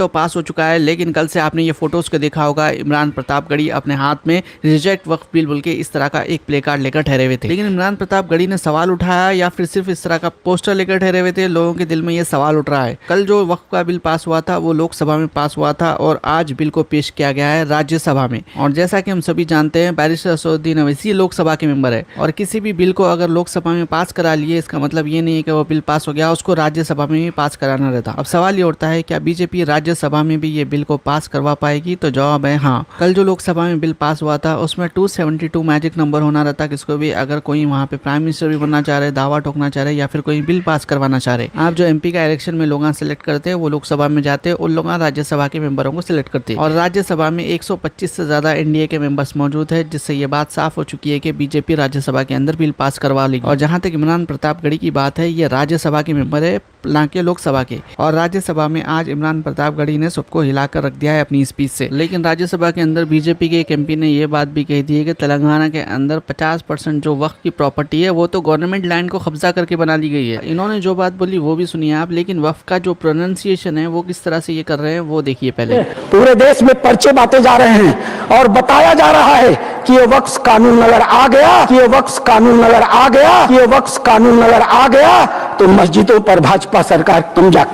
तो पास हो चुका है, लेकिन कल से आपने ये फोटोज को देखा होगा, इमरान प्रतापगढ़ी अपने हाथ में रिजेक्ट वक्फ बिल बोल के इस तरह का एक प्ले कार्ड लेकर ठहरे हुए थे। लेकिन इमरान प्रतापगढ़ी ने सवाल उठाया या फिर सिर्फ इस तरह का पोस्टर लेकर ठहरे हुए थे? लोगों के दिल में ये सवाल उठ रहा है। कल जो वक्फ का बिल पास हुआ था वो लोकसभा में पास हुआ था और आज बिल को पेश किया गया है राज्यसभा में। और जैसा कि हम सभी जानते हैं, बैरिस्टर असदुद्दीन अवैसी लोकसभा के मेंबर है और किसी भी बिल को अगर लोकसभा में पास करा लिए इसका मतलब ये नहीं है कि वो बिल पास हो गया, उसको राज्यसभा में भी पास कराना रहता। अब सवाल ये उठता है, क्या बीजेपी राज्यसभा में भी ये बिल को पास करवा पाएगी? तो जवाब है हाँ। कल जो लोकसभा में बिल पास हुआ था उसमें 272 मैजिक नंबर होना रहता किसको भी, अगर कोई वहाँ पे प्राइम मिनिस्टर भी बनना चाह रहे, दावा ठोकना चाह रहे या फिर कोई बिल पास करवाना चाह रहे। आप जो एमपी का इलेक्शन में लोग सिलेक्ट करते हैं वो लोकसभा में जाते, उन लोग राज्यसभा के मेंबरों को सिलेक्ट करते और राज्यसभा में 125 से ज्यादा एनडीए के मेंबर्स मौजूद है, जिससे ये बात साफ हो चुकी है कि बीजेपी राज्यसभा के अंदर बिल पास करवा लेगी। और जहां तक इमरान प्रतापगढ़ी की बात है, ये राज्यसभा के मेंबर है ना कि लोकसभा के। और राज्यसभा में आज इमरान प्रतापगढ़ी ने सबको हिलाकर रख दिया है अपनी स्पीच से। लेकिन राज्यसभा के अंदर बीजेपी के एक एमपी ने यह बात भी कह दी है कि तेलंगाना के अंदर 50% जो वक्फ की प्रॉपर्टी है वो तो गवर्नमेंट लैंड को कब्जा करके बना ली गई है। इन्होंने जो बात बोली वो भी सुनिए आप, लेकिन वक्फ का जो प्रोनाउंसिएशन है वो किस तरह से ये कर रहे हैं वो देखिए। पहले पूरे देश में पर्चे बांटे जा रहे हैं और बताया जा रहा है कि ये वक्फ कानून अगर आ गया, कि ये वक्फ कानून अगर आ गया, कि ये वक्फ कानून अगर आ गया तो मस्जिदों पर भाजपा सरकार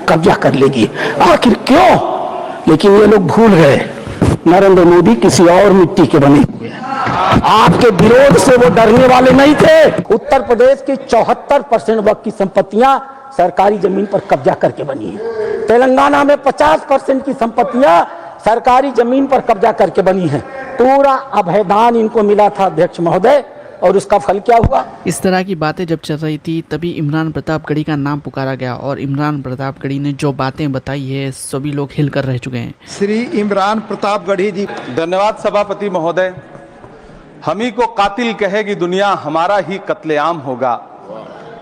कब्जा कर लेगी। आखिर क्यों? लेकिन ये लोग भूल गए, नरेंद्र मोदी किसी और मिट्टी के बने हुए हैं। आपके विरोध से वो डरने वाले नहीं थे। उत्तर प्रदेश की 74% वक्फ की संपत्तियां सरकारी जमीन पर कब्जा करके बनी है। तेलंगाना में 50% की संपत्तियां सरकारी जमीन पर कब्जा करके बनी है। पूरा अभयदान इनको मिला था अध्यक्ष महोदय, और उसका फल क्या हुआ? इस तरह की बातें जब चल रही थी तभी इमरान प्रतापगढ़ी का नाम पुकारा गया और इमरान प्रतापगढ़ी ने जो बातें बताई है सभी लोग हिलकर रह चुके हैं। श्री इमरान प्रतापगढ़ी जी। धन्यवाद सभापति महोदय। हम ही को कातिल कहेगी दुनिया, हमारा ही कत्लेआम होगा।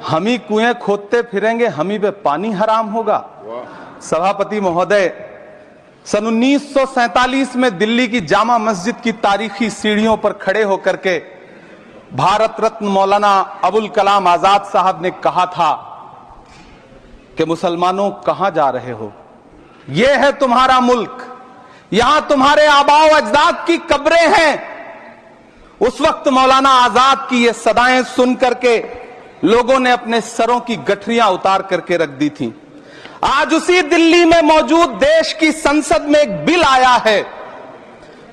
हम ही कुएं खोदते फिरेंगे, हम ही पे पानी हराम होगा। सभापति महोदय, सन 1947 में दिल्ली की जामा मस्जिद की तारीखी सीढ़ियों पर खड़े होकर के भारत रत्न मौलाना अबुल कलाम आजाद साहब ने कहा था कि मुसलमानों कहां जा रहे हो, यह है तुम्हारा मुल्क, यहां तुम्हारे आबाओ अजदाद की कब्रें हैं। उस वक्त मौलाना आजाद की ये सदाएं सुन करके लोगों ने अपने सरों की गठरियां उतार करके रख दी थी। आज उसी दिल्ली में मौजूद देश की संसद में एक बिल आया है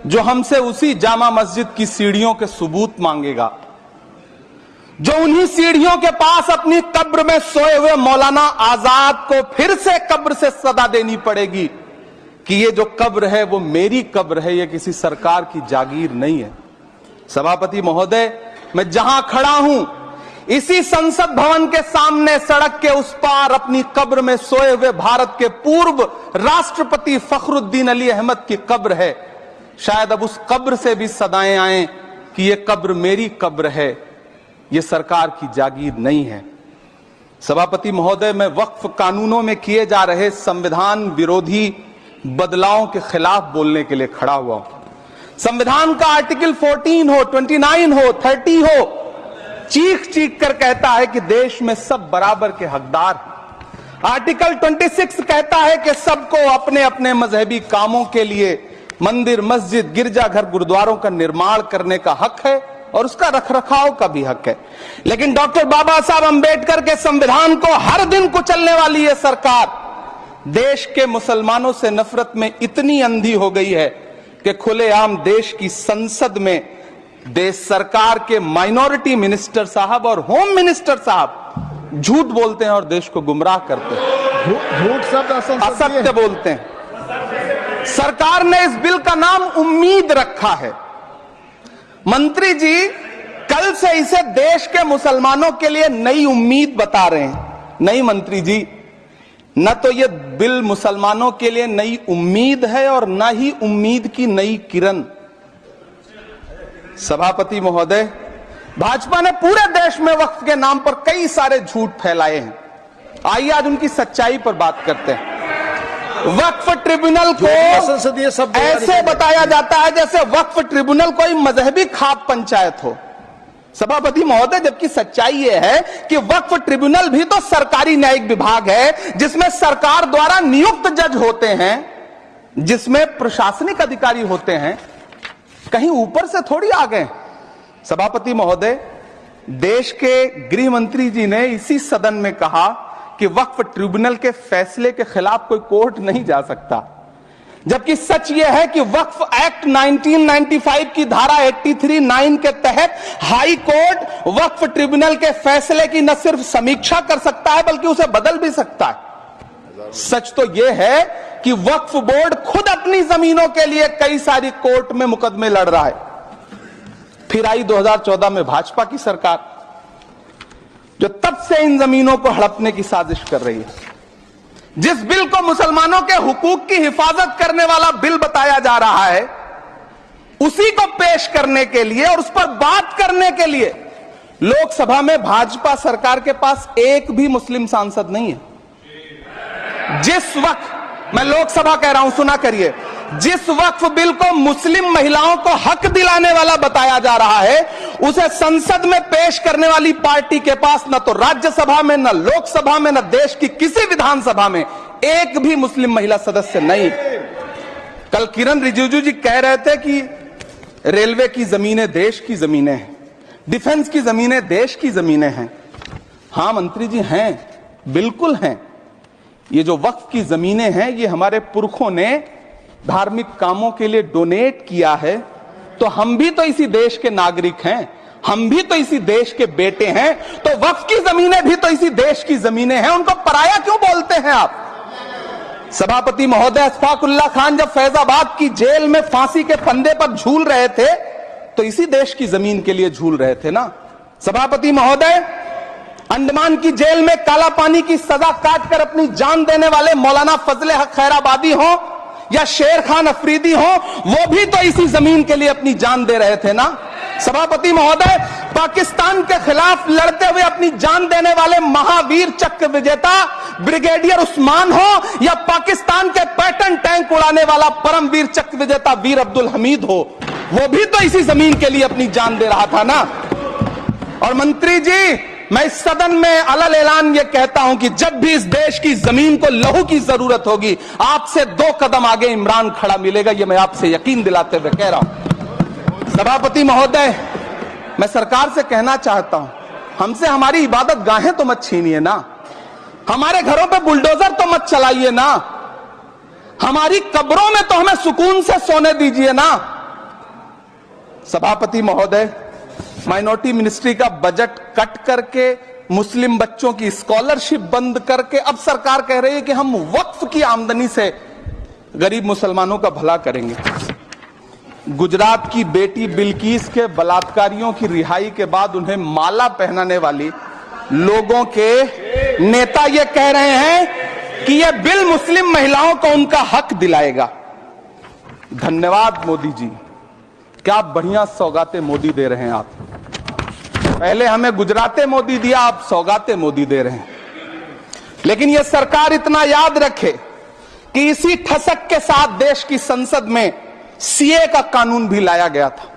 जो हमसे उसी जामा मस्जिद की सीढ़ियों के सबूत मांगेगा, जो उन्हीं सीढ़ियों के पास अपनी कब्र में सोए हुए मौलाना आजाद को फिर से कब्र से सदा देनी पड़ेगी कि ये जो कब्र है वो मेरी कब्र है, ये किसी सरकार की जागीर नहीं है। सभापति महोदय, मैं जहां खड़ा हूं इसी संसद भवन के सामने सड़क के उस पार अपनी कब्र में सोए हुए भारत के पूर्व राष्ट्रपति फखरुद्दीन अली अहमद की कब्र है। शायद अब उस कब्र से भी सदाएं आए कि ये कब्र मेरी कब्र है, ये सरकार की जागीर नहीं है। सभापति महोदय, मैं वक्फ कानूनों में किए जा रहे संविधान विरोधी बदलावों के खिलाफ बोलने के लिए खड़ा हुआ हूं। संविधान का आर्टिकल 14 हो, 29 हो, 30 हो, चीख चीख कर कहता है कि देश में सब बराबर के हकदार हैं। आर्टिकल 26 कहता है कि सबको अपने अपने मजहबी कामों के लिए मंदिर, मस्जिद, गिरजाघर, गुरुद्वारों का निर्माण करने का हक है और उसका रखरखाव का भी हक है। लेकिन डॉक्टर बाबा साहब अंबेडकर के संविधान को हर दिन कुचलने वाली यह सरकार देश के मुसलमानों से नफरत में इतनी अंधी हो गई है कि खुलेआम देश की संसद में देश सरकार के माइनॉरिटी मिनिस्टर साहब और होम मिनिस्टर साहब झूठ बोलते हैं और देश को गुमराह करते हैं, झूठ शब्द असत्य बोलते हैं। सरकार ने इस बिल का नाम उम्मीद रखा है। मंत्री जी कल से इसे देश के मुसलमानों के लिए नई उम्मीद बता रहे हैं। नहीं मंत्री जी, न तो यह बिल मुसलमानों के लिए नई उम्मीद है और न ही उम्मीद की नई किरण। सभापति महोदय, भाजपा ने पूरे देश में वक्फ के नाम पर कई सारे झूठ फैलाए हैं। आइए आज उनकी सच्चाई पर बात करते हैं। वक्फ ट्रिब्यूनल को ऐसे बताया जाता है जैसे वक्फ ट्रिब्यूनल कोई मजहबी खाप पंचायत हो। सभापति महोदय, जबकि सच्चाई यह है कि वक्फ ट्रिब्यूनल भी तो सरकारी न्यायिक विभाग है जिसमें सरकार द्वारा नियुक्त जज होते हैं। जिसमें प्रशासनिक अधिकारी होते हैं, कहीं ऊपर से थोड़ी आ गए। सभापति महोदय, देश के गृह मंत्री जी ने इसी सदन में कहा कि वक्फ ट्रिब्यूनल के फैसले के खिलाफ कोई कोर्ट नहीं जा सकता, जबकि सच यह है कि वक्फ एक्ट 1995 की धारा 83(9) के तहत हाई कोर्ट वक्फ ट्रिब्यूनल के फैसले की न सिर्फ समीक्षा कर सकता है बल्कि उसे बदल भी सकता है। सच तो यह है कि वक्फ बोर्ड खुद अपनी जमीनों के लिए कई सारी कोर्ट में मुकदमे लड़ रहा है। फिर आई 2014 में भाजपा की सरकार, जो तब से इन जमीनों को हड़पने की साजिश कर रही है। जिस बिल को मुसलमानों के हुकूक की हिफाजत करने वाला बिल बताया जा रहा है, उसी को पेश करने के लिए और उस पर बात करने के लिए लोकसभा में भाजपा सरकार के पास एक भी मुस्लिम सांसद नहीं है। जिस वक्त, मैं लोकसभा कह रहा हूं, सुना करिए, जिस वक्फ बिल को मुस्लिम महिलाओं को हक दिलाने वाला बताया जा रहा है, उसे संसद में पेश करने वाली पार्टी के पास न तो राज्यसभा में, न लोकसभा में, न देश की किसी विधानसभा में एक भी मुस्लिम महिला सदस्य नहीं। कल किरण रिजिजू जी कह रहे थे कि रेलवे की जमीनें देश की जमीनें हैं, डिफेंस की जमीनें देश की जमीनें हैं। हां मंत्री जी, हैं, बिल्कुल हैं। ये जो वक्फ की जमीनें हैं, ये हमारे पुरखों ने धार्मिक कामों के लिए डोनेट किया है, तो हम भी तो इसी देश के नागरिक हैं, हम भी तो इसी देश के बेटे हैं, तो वक्फ की जमीनें भी तो इसी देश की जमीनें हैं, उनको पराया क्यों बोलते हैं आप? सभापति महोदय, अशफाकुल्लाह खान जब फैजाबाद की जेल में फांसी के फंदे पर झूल रहे थे, तो इसी देश की जमीन के लिए झूल रहे थे ना। सभापति महोदय, अंडमान की जेल में काला पानी की सजा काटकर अपनी जान देने वाले मौलाना फजले हक खैराबादी हो या शेर खान अफरीदी हो, वो भी तो इसी जमीन के लिए अपनी जान दे रहे थे ना। सभापति महोदय, पाकिस्तान के खिलाफ लड़ते हुए अपनी जान देने वाले महावीर चक्र विजेता ब्रिगेडियर उस्मान हो या पाकिस्तान के पैटर्न टैंक उड़ाने वाला परमवीर चक्र विजेता वीर अब्दुल हमीद हो, वो भी तो इसी जमीन के लिए अपनी जान दे रहा था ना। और मंत्री जी, मैं इस सदन में अलल ऐलान ये कहता हूं कि जब भी इस देश की जमीन को लहू की जरूरत होगी, आपसे 2 कदम आगे इमरान खड़ा मिलेगा, ये मैं आपसे यकीन दिलाते हुए कह रहा हूं। सभापति महोदय, मैं सरकार से कहना चाहता हूं, हमसे हमारी इबादत गाहें तो मत छीनिए ना, हमारे घरों पे बुलडोजर तो मत चलाइए ना, हमारी कब्रों में तो हमें सुकून से सोने दीजिए ना। सभापति महोदय, माइनॉरिटी मिनिस्ट्री का बजट कट करके, मुस्लिम बच्चों की स्कॉलरशिप बंद करके अब सरकार कह रही है कि हम वक्फ की आमदनी से गरीब मुसलमानों का भला करेंगे। गुजरात की बेटी बिल्किस के बलात्कारियों की रिहाई के बाद उन्हें माला पहनाने वाली लोगों के नेता ये कह रहे हैं कि यह बिल मुस्लिम महिलाओं को उनका हक दिलाएगा। धन्यवाद मोदी जी, क्या बढ़िया सौगातें मोदी दे रहे हैं आप। पहले हमें गुजराते मोदी दिया, आप सौगातें मोदी दे रहे हैं। लेकिन यह सरकार इतना याद रखे कि इसी ठसक के साथ देश की संसद में सीए का कानून भी लाया गया था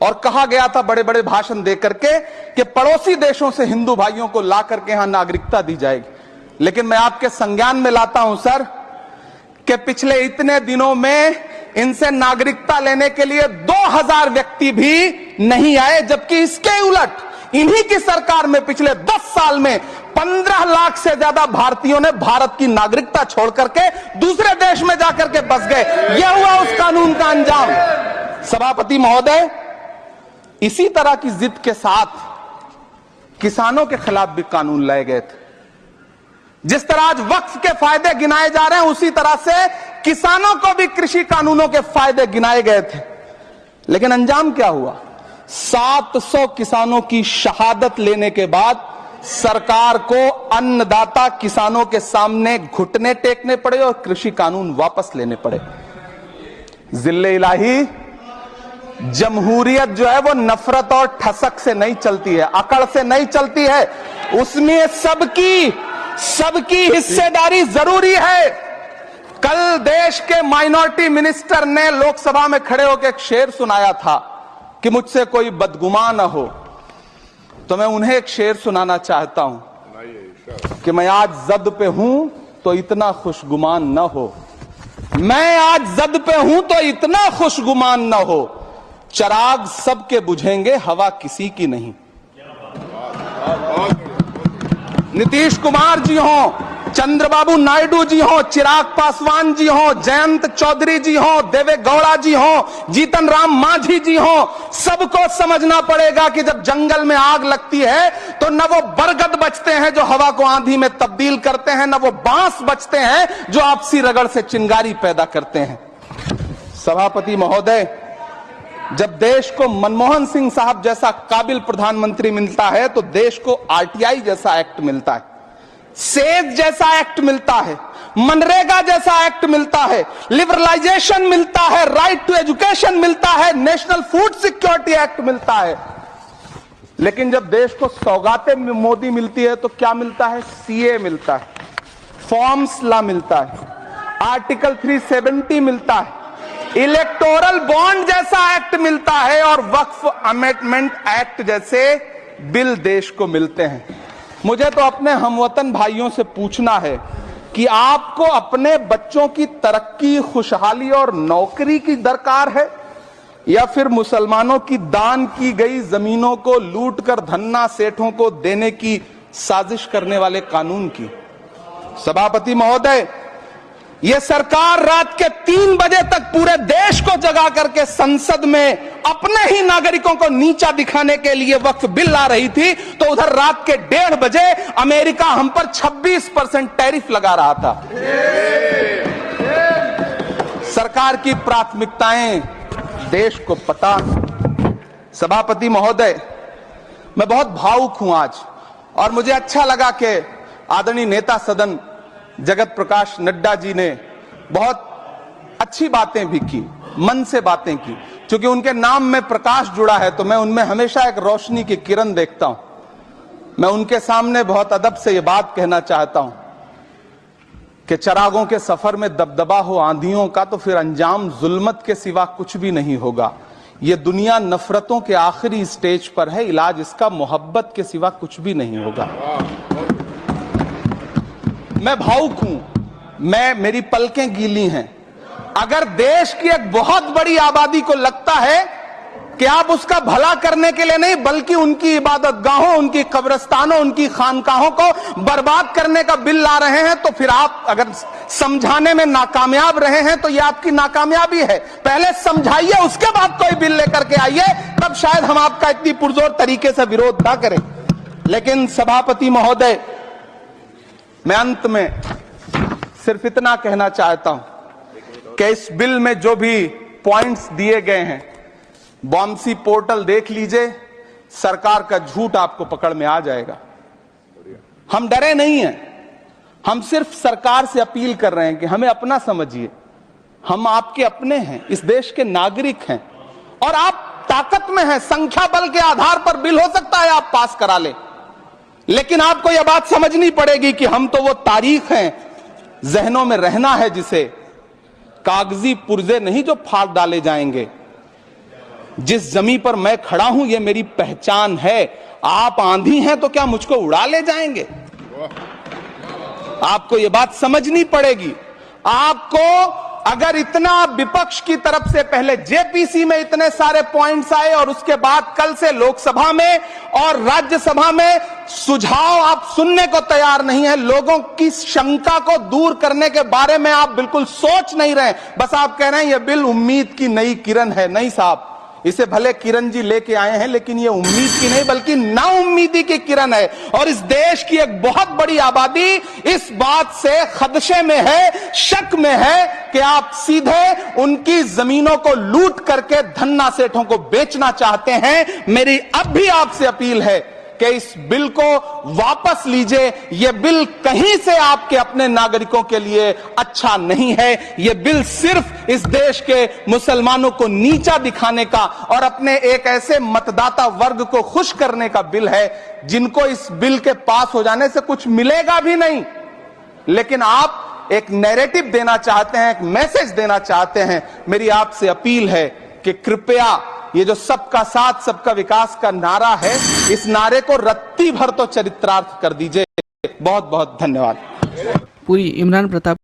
और कहा गया था बड़े बड़े भाषण देकर के कि पड़ोसी देशों से हिंदू भाइयों को ला करके यहां नागरिकता दी जाएगी। लेकिन मैं आपके संज्ञान में लाता हूं सर कि पिछले इतने दिनों में इनसे नागरिकता लेने के लिए 2000 व्यक्ति भी नहीं आए, जबकि इसके उलट इन्हीं की सरकार में पिछले 10 साल में 15 लाख से ज्यादा भारतीयों ने भारत की नागरिकता छोड़ करके दूसरे देश में जाकर के बस गए। यह हुआ उस कानून का अंजाम। सभापति महोदय, इसी तरह की जिद के साथ किसानों के खिलाफ भी कानून लाए गए थे। जिस तरह आज वक्फ के फायदे गिनाए जा रहे हैं, उसी तरह से किसानों को भी कृषि कानूनों के फायदे गिनाए गए थे। लेकिन अंजाम क्या हुआ? 700 किसानों की शहादत लेने के बाद सरकार को अन्नदाता किसानों के सामने घुटने टेकने पड़े और कृषि कानून वापस लेने पड़े। जिल्ले इलाही, जमहूरियत जो है वो नफरत और ठसक से नहीं चलती है, अकड़ से नहीं चलती है, उसमें सबकी हिस्सेदारी जरूरी है। कल देश के माइनॉरिटी मिनिस्टर ने लोकसभा में खड़े होकर एक शेर सुनाया था कि मुझसे कोई बदगुमान न हो, तो मैं उन्हें एक शेर सुनाना चाहता हूं कि मैं आज जद पे हूं तो इतना खुशगुमान न हो। मैं आज जद पे हूं तो इतना खुशगुमान न हो, चराग सबके बुझेंगे हवा किसी की नहीं। नीतीश कुमार जी हो, चंद्रबाबू नायडू जी हो, चिराग पासवान जी हो, जयंत चौधरी जी हो, देवे गौड़ा जी हो, जीतन राम मांझी जी हो, सबको समझना पड़ेगा कि जब जंगल में आग लगती है तो न वो बरगद बचते हैं जो हवा को आंधी में तब्दील करते हैं, न वो बांस बचते हैं जो आपसी रगड़ से चिंगारी पैदा करते हैं। सभापति महोदय, जब देश को मनमोहन सिंह साहब जैसा काबिल प्रधानमंत्री मिलता है तो देश को आरटीआई जैसा एक्ट मिलता है, सेज जैसा एक्ट मिलता है, मनरेगा जैसा एक्ट मिलता है, लिबरलाइजेशन मिलता है, राइट टू एजुकेशन मिलता है, नेशनल फूड सिक्योरिटी एक्ट मिलता है। लेकिन जब देश को सौगातें मोदी मिलती है तो क्या मिलता है? सीए मिलता है, फॉर्म्स लॉ मिलता है, आर्टिकल 370 मिलता है, इलेक्टोरल बॉन्ड जैसा एक्ट मिलता है और वक्फ अमेंडमेंट एक्ट जैसे बिल देश को मिलते हैं। मुझे तो अपने हमवतन भाइयों से पूछना है कि आपको अपने बच्चों की तरक्की, खुशहाली और नौकरी की दरकार है या फिर मुसलमानों की दान की गई जमीनों को लूटकर धन्ना सेठों को देने की साजिश करने वाले कानून की? सभापति महोदय, यह सरकार रात के 3 बजे तक पूरे देश को जगा करके संसद में अपने ही नागरिकों को नीचा दिखाने के लिए वक्फ बिल ला रही थी, तो उधर रात के 1:30 बजे अमेरिका हम पर 26% टैरिफ लगा रहा था। सरकार की प्राथमिकताएं देश को पता। सभापति महोदय, मैं बहुत भावुक हूं आज, और मुझे अच्छा लगा कि आदरणीय नेता सदन जगत प्रकाश नड्डा जी ने बहुत अच्छी बातें भी की, मन से बातें की। क्योंकि उनके नाम में प्रकाश जुड़ा है तो मैं उनमें हमेशा एक रोशनी की किरण देखता हूं। मैं उनके सामने बहुत अदब से यह बात कहना चाहता हूं कि चिरागों के सफर में दबदबा हो आंधियों का तो फिर अंजाम जुल्मत के सिवा कुछ भी नहीं होगा। यह दुनिया नफरतों के आखिरी स्टेज पर है, इलाज इसका मोहब्बत के सिवा कुछ भी नहीं होगा। मैं भावुक हूं, मेरी पलकें गीली हैं। अगर देश की एक बहुत बड़ी आबादी को लगता है कि आप उसका भला करने के लिए नहीं बल्कि उनकी इबादतगाहों, उनकी कब्रिस्तानों, उनकी खानकाहों को बर्बाद करने का बिल ला रहे हैं, तो फिर आप अगर समझाने में नाकामयाब रहे हैं तो यह आपकी नाकामयाबी है। पहले समझाइए, उसके बाद कोई बिल लेकर के आइए, तब शायद हम आपका इतनी पुरजोर तरीके से विरोध ना करें। लेकिन सभापति महोदय, मैं अंत में सिर्फ इतना कहना चाहता हूं कि इस बिल में जो भी पॉइंट्स दिए गए हैं, बॉम्सी पोर्टल देख लीजिए, सरकार का झूठ आपको पकड़ में आ जाएगा। हम डरे नहीं हैं, हम सिर्फ सरकार से अपील कर रहे हैं कि हमें अपना समझिए। हम आपके अपने हैं, इस देश के नागरिक हैं और आप ताकत में हैं। संख्या बल के आधार पर बिल हो सकता है आप पास करा ले, लेकिन आपको यह बात समझनी पड़ेगी कि हम तो वो तारीख हैं, जहनों में रहना है जिसे, कागजी पुर्जे नहीं जो फाड़ डाले जाएंगे। जिस जमीन पर मैं खड़ा हूं यह मेरी पहचान है। आप आंधी हैं तो क्या मुझको उड़ा ले जाएंगे? आपको यह बात समझनी पड़ेगी। आपको अगर इतना विपक्ष की तरफ से पहले जेपीसी में इतने सारे पॉइंट्स आए और उसके बाद कल से लोकसभा में और राज्यसभा में सुझाव आप सुनने को तैयार नहीं है, लोगों की शंका को दूर करने के बारे में आप बिल्कुल सोच नहीं रहे, बस आप कह रहे हैं यह बिल उम्मीद की नई किरण है। नहीं साहब, इसे भले किरण जी लेके आए हैं लेकिन ये उम्मीद की नहीं बल्कि नाउम्मीदी की किरण है। और इस देश की एक बहुत बड़ी आबादी इस बात से खदशे में है, शक में है कि आप सीधे उनकी जमीनों को लूट करके धन्ना सेठों को बेचना चाहते हैं। मेरी अब भी आपसे अपील है कि इस बिल को वापस लीजिए। यह बिल कहीं से आपके अपने नागरिकों के लिए अच्छा नहीं है। यह बिल सिर्फ इस देश के मुसलमानों को नीचा दिखाने का और अपने एक ऐसे मतदाता वर्ग को खुश करने का बिल है जिनको इस बिल के पास हो जाने से कुछ मिलेगा भी नहीं, लेकिन आप एक नैरेटिव देना चाहते हैं, एक मैसेज देना चाहते हैं। मेरी आपसे अपील है कि कृपया ये जो सबका साथ सबका विकास का नारा है, इस नारे को रत्ती भर तो चरित्रार्थ कर दीजिए। बहुत बहुत धन्यवाद। पूरी इमरान प्रताप